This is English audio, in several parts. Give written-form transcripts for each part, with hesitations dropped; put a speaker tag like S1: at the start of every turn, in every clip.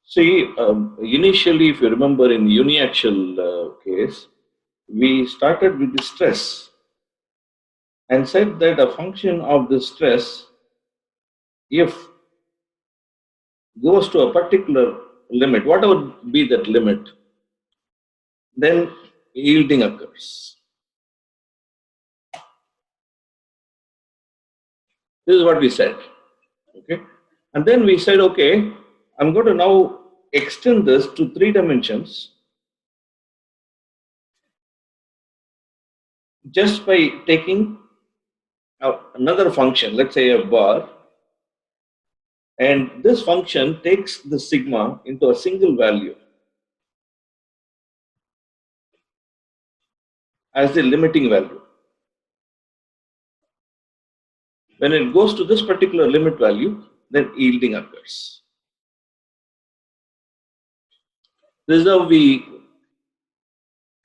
S1: See, initially, if you remember in uniaxial case, we started with the stress and said that a function of the stress, if goes to a particular limit, whatever be that limit, then yielding occurs. This is what we said. Okay, and then we said, okay, I'm going to now extend this to 3 dimensions just by taking another function, let's say a bar, and this function takes the sigma into a single value as the limiting value. When it goes to this particular limit value, then yielding occurs. This is how we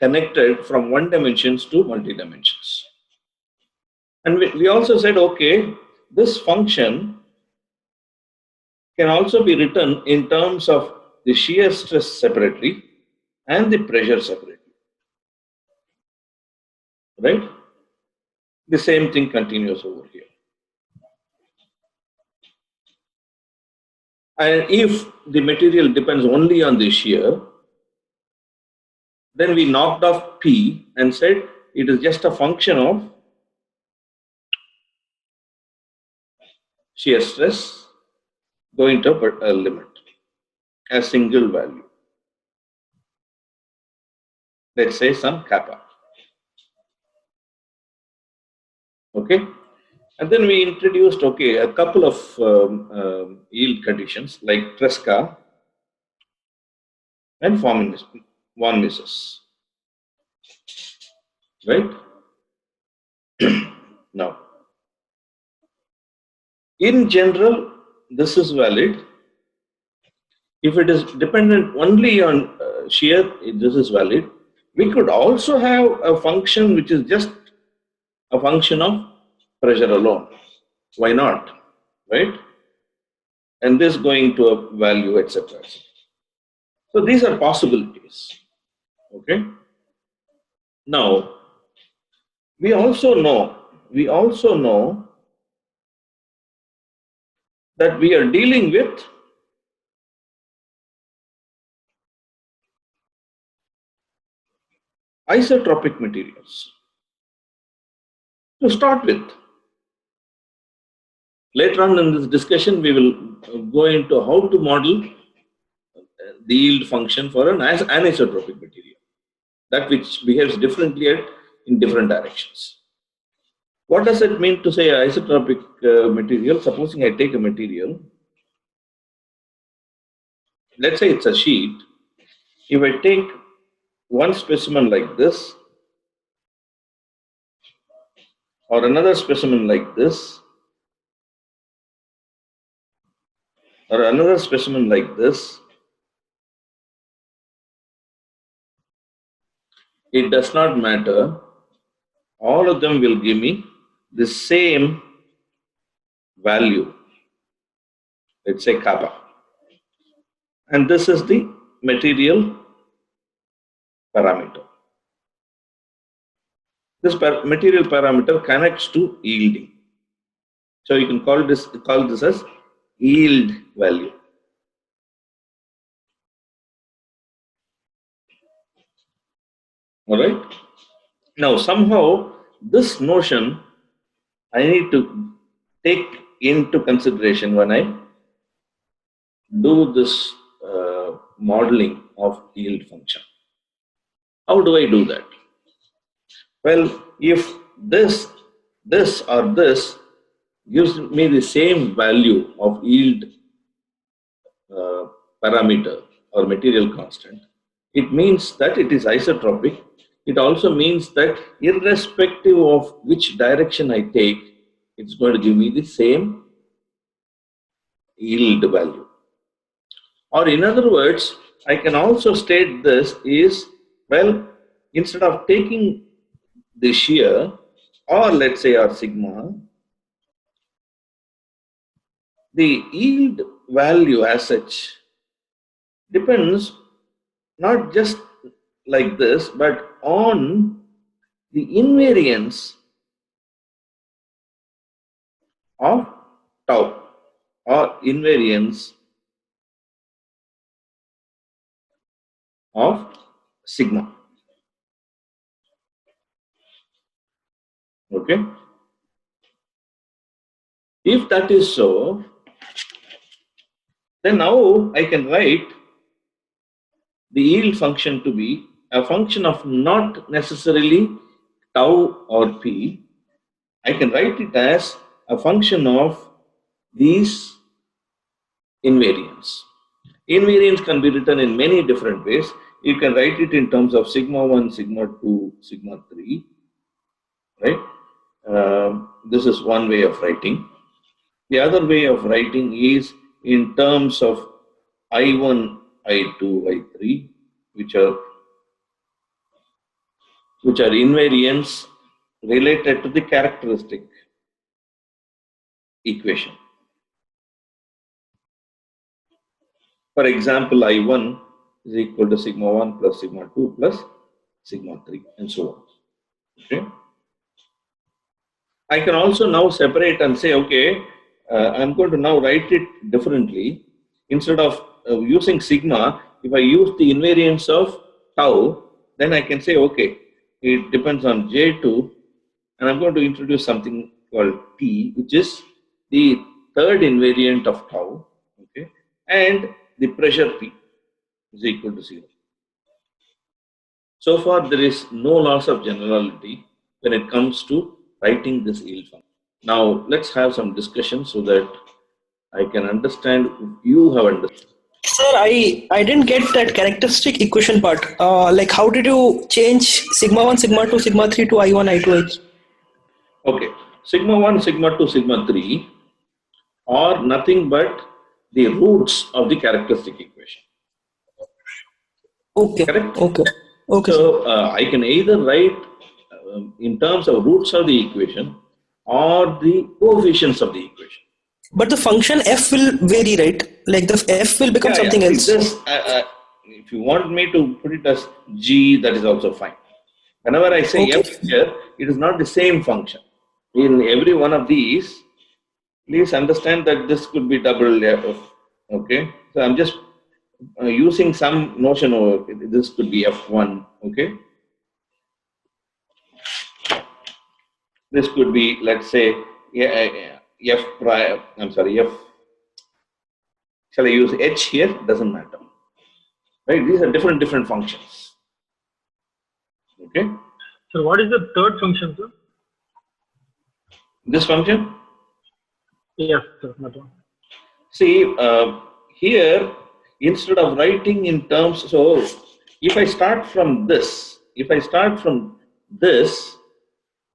S1: connected from 1 dimensions to multi-dimensions. And we also said, okay, this function can also be written in terms of the shear stress separately and the pressure separately. Right? The same thing continues over here. And if the material depends only on the shear, then we knocked off P and said it is just a function of shear stress going to a limit, a single value. Let's say some kappa. Okay, and then we introduced a couple of yield conditions like Tresca and von Mises. Right? Now, in general, this is valid. If it is dependent only on shear, this is valid. We could also have a function which is just a function of pressure alone. Why not? Right? And this going to a value, etc. So these are possibilities. Okay. Now, we also know that we are dealing with isotropic materials to start with. Later on in this discussion, we will go into how to model the yield function for an anisotropic material, that which behaves differently in different directions. What does it mean to say isotropic material? Supposing I take a material, let's say it's a sheet. If I take one specimen like this, or another specimen like this, or another specimen like this, it does not matter. All of them will give me the same value. Let's say kappa. And this is the material parameter. This material parameter connects to yielding. So you can call this as yield value. All right. Now somehow this notion I need to take into consideration when I do this modeling of yield function. How do I do that? Well, if this or this gives me the same value of yield parameter or material constant, it means that it is isotropic. It also means that irrespective of which direction I take, it's going to give me the same yield value. Or in other words, I can also state this is, well, instead of taking the shear, or let's say our sigma, the yield value as such depends not just like this, but on the invariance of tau or invariance of sigma. Okay. If that is so, then now I can write the yield function to be a function of not necessarily tau or p. I can write it as a function of these invariants. Invariance can be written in many different ways. You can write it in terms of sigma 1, sigma 2, sigma 3, right? This is one way of writing. The other way of writing is in terms of I1, I2, I3, which are invariants related to the characteristic equation. For example, I1 is equal to sigma 1 plus sigma 2 plus sigma 3 and so on. Okay. I can also now separate and say, okay, I'm going to now write it differently. Instead of using sigma, if I use the invariance of tau, then I can say, okay, it depends on J2, and I'm going to introduce something called T, which is the third invariant of tau, okay, and the pressure P is equal to 0. So far, there is no loss of generality when it comes to writing this yield function. Now, let's have some discussion so that I can understand you have understood.
S2: Sir, I didn't get that characteristic equation part. Like how did you change sigma 1, sigma 2, sigma 3 to I1, I2, I3?
S1: Okay, sigma 1, sigma 2, sigma 3 are nothing but the roots of the characteristic equation.
S2: Okay,
S1: Correct?
S2: okay, okay, sir.
S1: So, I can either write in terms of roots of the equation or the coefficients of the equation.
S2: But the function f will vary, right? Like the f will become something
S1: See,
S2: else.
S1: this, if you want me to put it as G, that is also fine. Whenever I say
S2: Okay.
S1: f here, it is not the same function. In every one of these, please understand that this could be double f. Okay, so I'm just using some notion of this could be f1. Okay, this could be, let's say, f prime. I'm sorry, f. Shall I use h here? Doesn't matter. Right? These are different functions. Okay.
S3: So what is the third function, sir?
S1: This function?
S3: Yes, sir. That one.
S1: See, here, instead of writing in terms, so if I start from this,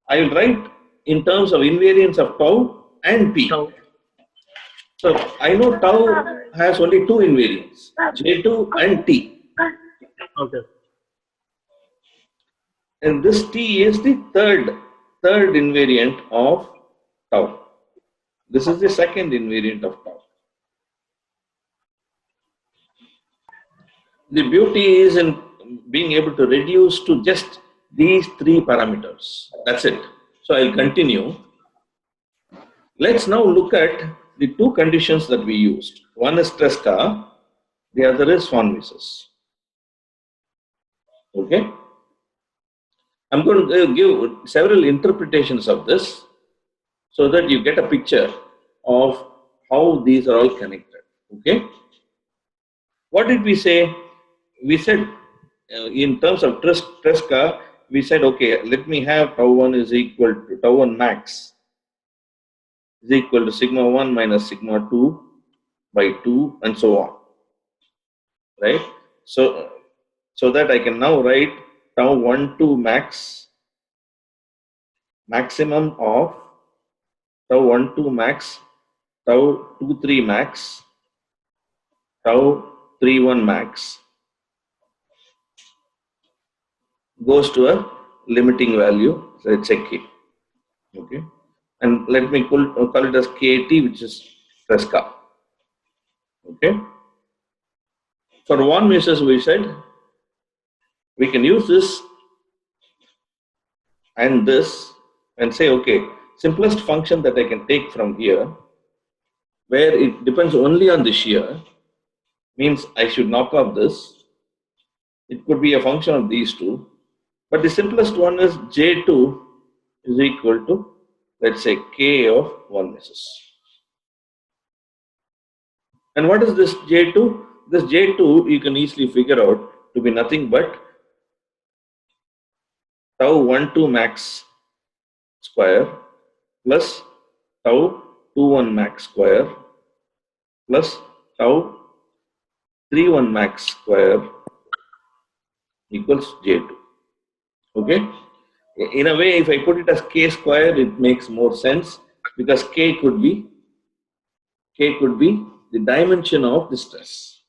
S1: I will write in terms of invariance of tau and p.
S3: Tau.
S1: So I know tau has only two invariants, J2 and T.
S3: Okay.
S1: And this T is the third invariant of tau. This is the second invariant of tau. The beauty is in being able to reduce to just these three parameters. That's it. So I'll continue. Let's now look at the two conditions that we used. One is Tresca, the other is von Mises. Okay? I'm going to give several interpretations of this so that you get a picture of how these are all connected. Okay? What did we say? We said in terms of Tresca, we said, okay, let me have tau 1 is equal to tau 1 max is equal to sigma 1 minus sigma 2 by 2 and so on. Right? So that I can now write tau 1 2 max, maximum of tau 1 2 max, tau 2 3 max, tau 3 1 max goes to a limiting value, so it's a k. Okay, and let me call it as kt, which is Tresca. Okay, For von Mises, we said we can use this and this and say, okay, simplest function that I can take from here, where it depends only on the shear, means I should knock off this. It could be a function of these two, but the simplest one is J2 is equal to, let's say, K of von Mises. And what is this J2? This J2 you can easily figure out to be nothing but tau 12 max square plus tau 21 max square plus tau 31 max square equals J2. Okay? In a way, if I put it as K square, it makes more sense because K could be the dimension of the stress.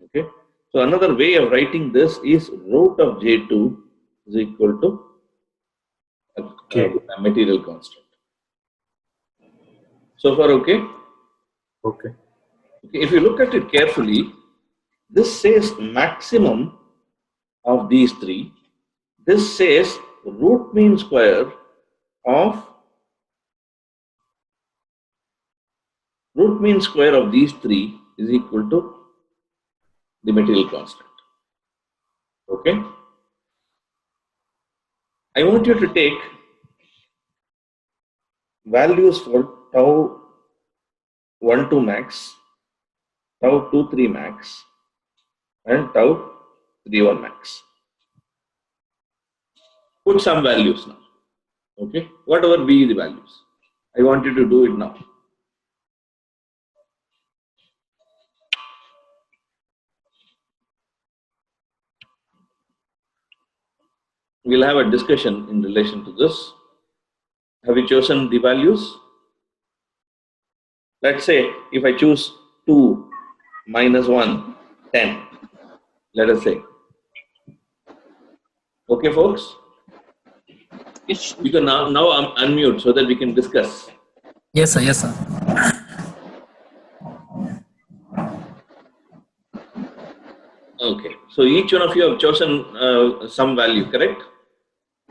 S1: Okay? So another way of writing this is root of J2 is equal to a material constant. So far, okay?
S4: Okay.
S1: If you look at it carefully, this says maximum of these three. This says root mean square of these three is equal to the material constant. Okay? I want you to take values for tau 12 max, tau 23 max, and tau 31 max. Put some values now. Okay? Whatever be the values. I want you to do it now. We'll have a discussion in relation to this. Have you chosen the values? Let's say if I choose 2 minus 1, 10. Let us say. Okay, folks? You can now unmute so that we can discuss.
S5: Yes, sir. Yes, sir.
S1: Okay. So each one of you have chosen some value, correct?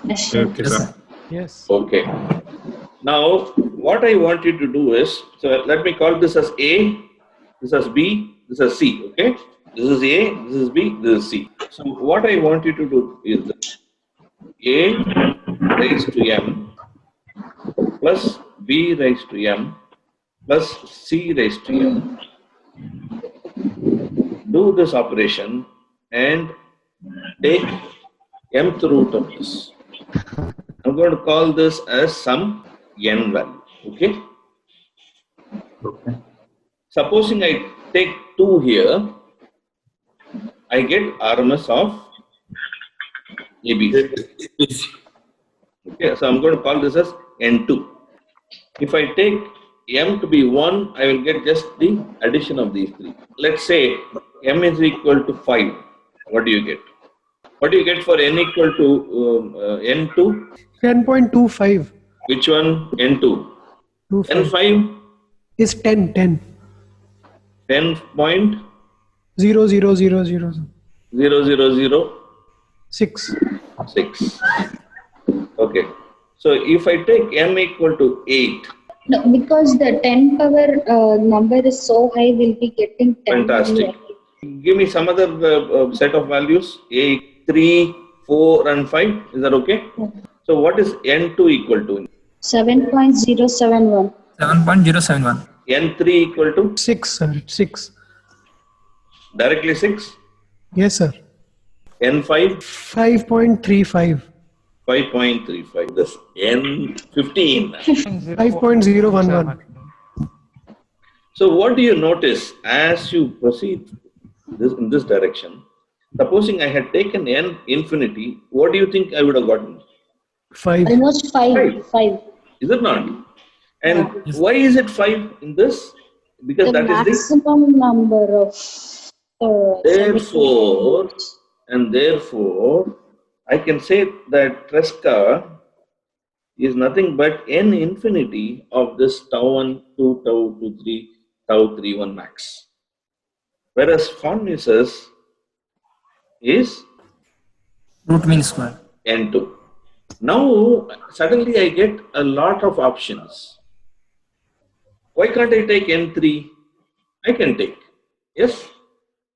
S6: Yes,
S4: Okay,
S5: Yes,
S4: sir.
S5: sir.
S6: Yes.
S1: Okay. Now, what I want you to do is, so let me call this as A, this as B, this as C, okay? This is A, this is B, this is C. So what I want you to do is this. A raised to M plus B raised to M plus C raised to M. Do this operation and take mth root of this. I'm going to call this as some n value, okay?
S4: Okay.
S1: Supposing I take 2 here, I get RMS of ABC. Okay, so I'm going to call this as N2. If I take M to be 1, I will get just the addition of these three. Let's say M is equal to 5. What do you get? What do you get for N equal to N2?
S6: 10.25.
S1: Which one? N2.
S6: 25
S1: N5?
S6: is 10.
S1: 10.0000.
S6: 0.00006.
S1: 6. Okay. So if I take M equal to 8,
S7: No, because the 10 power number is so high, we'll be getting 10.
S1: fantastic. Give me some other set of values, A, 3, 4 and 5. Is that okay? So what is N2 equal to?
S7: 7.071.
S5: 7.071.
S1: N3 equal to
S6: 6, sir. 6.
S1: directly 6.
S6: Yes, sir.
S1: N5
S6: 5.35.
S1: 5.35. This N15.
S6: 5.011.
S1: So what do you notice as you proceed in this direction? Supposing I had taken N infinity, what do you think I would have gotten?
S6: 5.
S7: Almost 5. 5.
S1: Is it not? And why is it 5 in this? Because
S7: The
S1: that is
S7: maximum number of.
S1: Therefore, I can say that Tresca is nothing but n infinity of this tau 1, 2, tau 2, 3, tau 3, 1 max. Whereas von Mises is
S5: Root mean square.
S1: N2. Now, suddenly I get a lot of options. Why can't I take N3? I can take. Yes,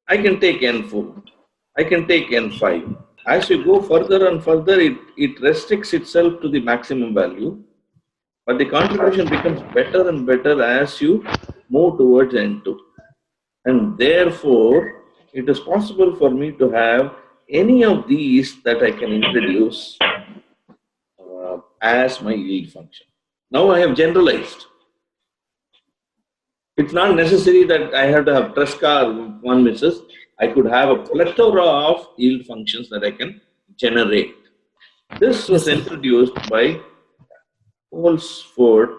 S1: I can take N4. I can take N5. As you go further and further, it restricts itself to the maximum value. But the contribution becomes better and better as you move towards N2. And therefore, it is possible for me to have any of these that I can introduce as my yield function. Now I have generalized. It's not necessary that I have to have Tresca or von Mises. I could have a plethora of yield functions that I can generate. This was introduced by Holsford.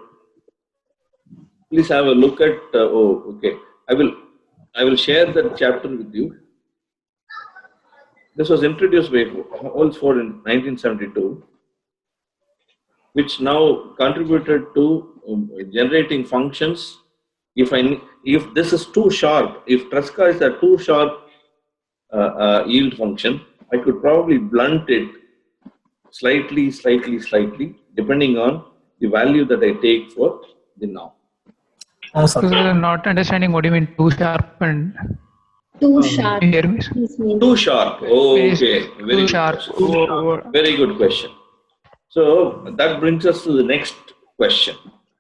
S1: Please have a look at. Okay. I will share that chapter with you. This was introduced by Holsford in 1972, which now contributed to generating functions. If this is too sharp, if Tresca is a too sharp yield function, I could probably blunt it slightly, depending on the value that I take for the norm.
S5: Oh, sir.
S8: So I'm not understanding what you mean too sharp and
S7: Too sharp.
S8: you hear me?
S7: This means
S1: Too sharp. Oh, okay. Very
S8: Too
S1: good
S8: sharp.
S1: question. Very good question. So that brings us to the next question.